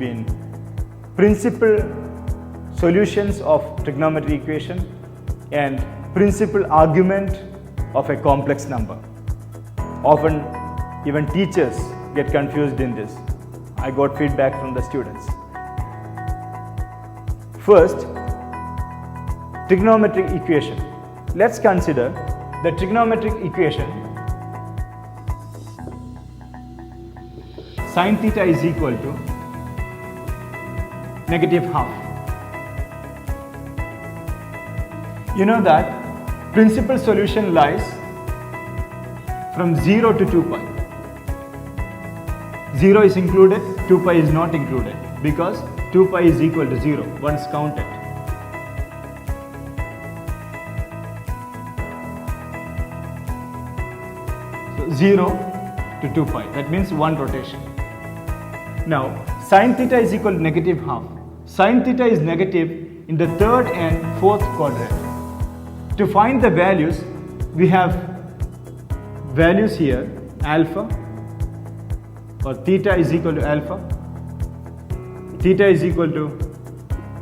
between principal solutions of trigonometric equation and principal argument of a complex number. Often even teachers get confused in this. I got feedback from the students. First, trigonometric equation. Let's consider the trigonometric equation sin theta is equal to negative half. You know that principal solution lies from 0 to 2 pi. 0 is included, 2 pi is not included because 2 pi is equal to 0 once counted. So 0 to 2 pi, that means one rotation. Now sin theta is equal to negative half. Sin theta is negative in the third and fourth quadrant. To find the values, we have values here, alpha or theta is equal to alpha, theta is equal to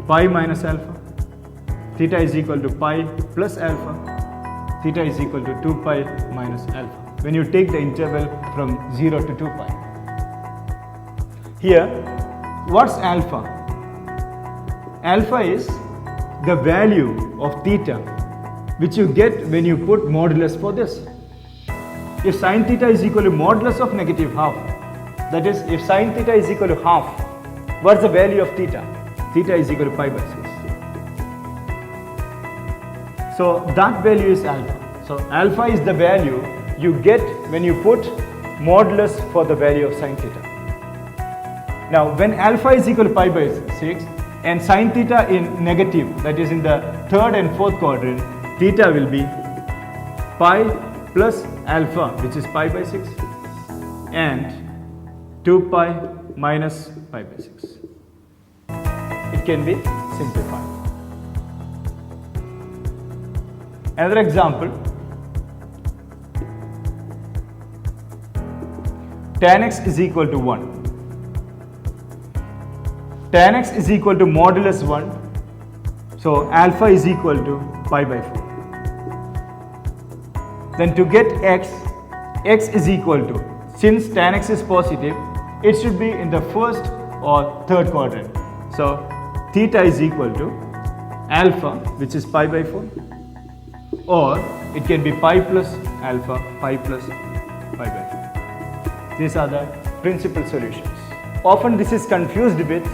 pi minus alpha, theta is equal to pi plus alpha, theta is equal to 2 pi minus alpha when you take the interval from 0 to 2 pi. Here, what's alpha? Alpha is the value of theta which you get when you put modulus for this. If sin theta is equal to modulus of negative half, that is, if sin theta is equal to half, what's the value of theta? Theta is equal to pi by 6. So that value is alpha. So alpha is the value you get when you put modulus for the value of sin theta. Now when alpha is equal to pi by 6 and sin theta in negative, that is in the third and fourth quadrant, theta will be pi plus alpha, which is pi by 6, and 2 pi minus pi by 6. It can be simplified. Another example, tan x is equal to 1. Tan x is equal to modulus 1, so alpha is equal to pi by 4. Then to get x, x is equal to, since tan x is positive, it should be in the first or third quadrant. So theta is equal to alpha, which is pi by 4, or it can be pi plus alpha, pi plus pi by 4. These are the principal solutions. Often this is confused with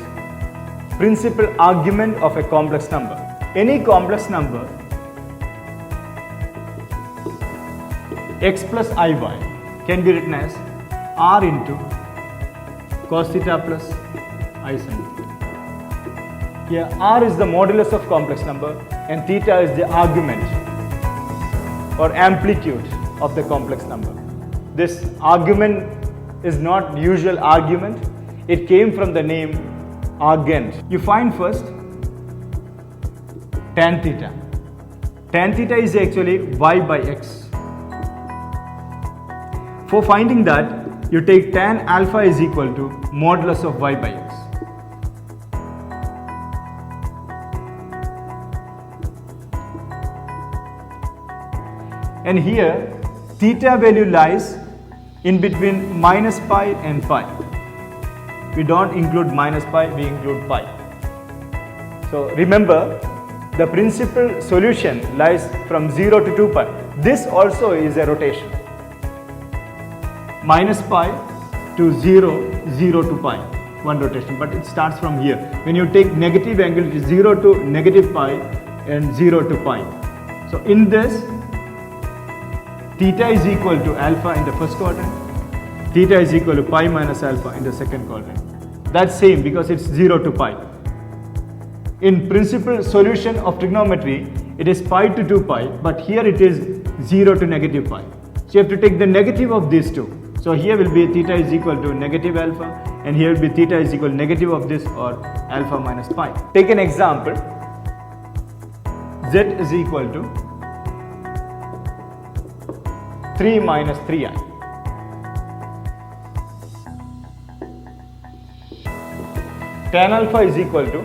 principal argument of a complex number. Any complex number x plus iy can be written as r into cos theta plus I sin theta. Here r is the modulus of complex number and theta is the argument or amplitude of the complex number. This argument is not usual argument. It came from the name argand. You find first tan theta. Tan theta is actually y by x. For finding that, you take tan alpha is equal to modulus of y by x. And here, theta value lies in between minus pi and pi. We don't include minus pi, we include pi. So remember, the principal solution lies from 0 to 2 pi. This also is a rotation. Minus pi to 0, 0 to pi, one rotation, but it starts from here. When you take negative angle, it is 0 to negative pi and 0 to pi. So in this, theta is equal to alpha in the first quadrant, theta is equal to pi minus alpha in the second quadrant. That's same because it's 0 to pi. In principal solution of trigonometry, it is pi to 2 pi, but here it is 0 to negative pi. So you have to take the negative of these two. So here will be theta is equal to negative alpha and here will be theta is equal to negative of this or alpha minus pi. Take an example. Z is equal to 3 minus 3i. tan alpha is equal to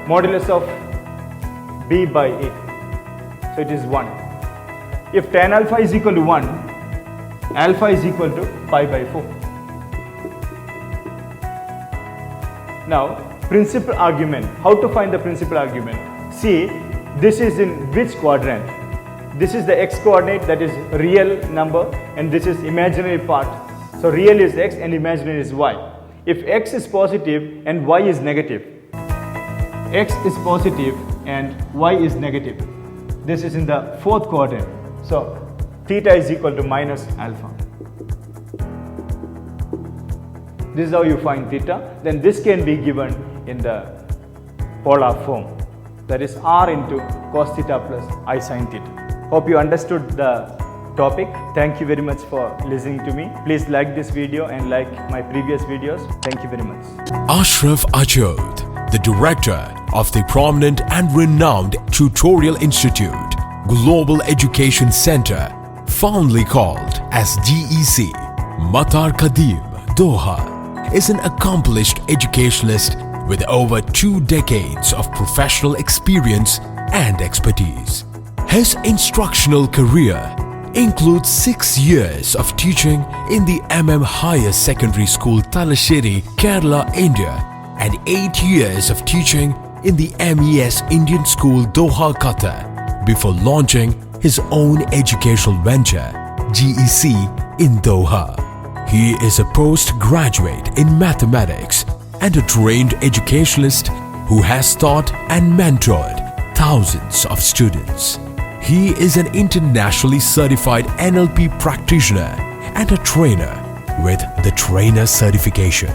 modulus of b by a. So it is 1. If tan alpha is equal to 1, alpha is equal to pi by 4. Now, principal argument. How to find the principal argument? See, this is in which quadrant? This is the x coordinate, that is real number, and this is imaginary part. So real is x and imaginary is y. If x is positive and y is negative, x is positive and y is negative, this is in the fourth quadrant. So theta is equal to minus alpha. This is how you find theta. Then this can be given in the polar form, that is r into cos theta plus I sin theta. Hope you understood the topic. Thank you very much for listening to me. Please like this video and like my previous videos. Thank you very much. Ashraf Ajod, the director of the prominent and renowned Tutorial Institute, Global Education Center, fondly called as GEC, Matar Qadim, Doha, is an accomplished educationalist with over 2 decades of professional experience and expertise. His instructional career includes 6 years of teaching in the Higher Secondary School, Talasheri, Kerala, India, and 8 years of teaching in the MES Indian School, Doha, Qatar, before launching his own educational venture, GEC, in Doha. He is a postgraduate in mathematics and a trained educationalist who has taught and mentored thousands of students. He is an internationally certified NLP practitioner and a trainer with the trainer certification.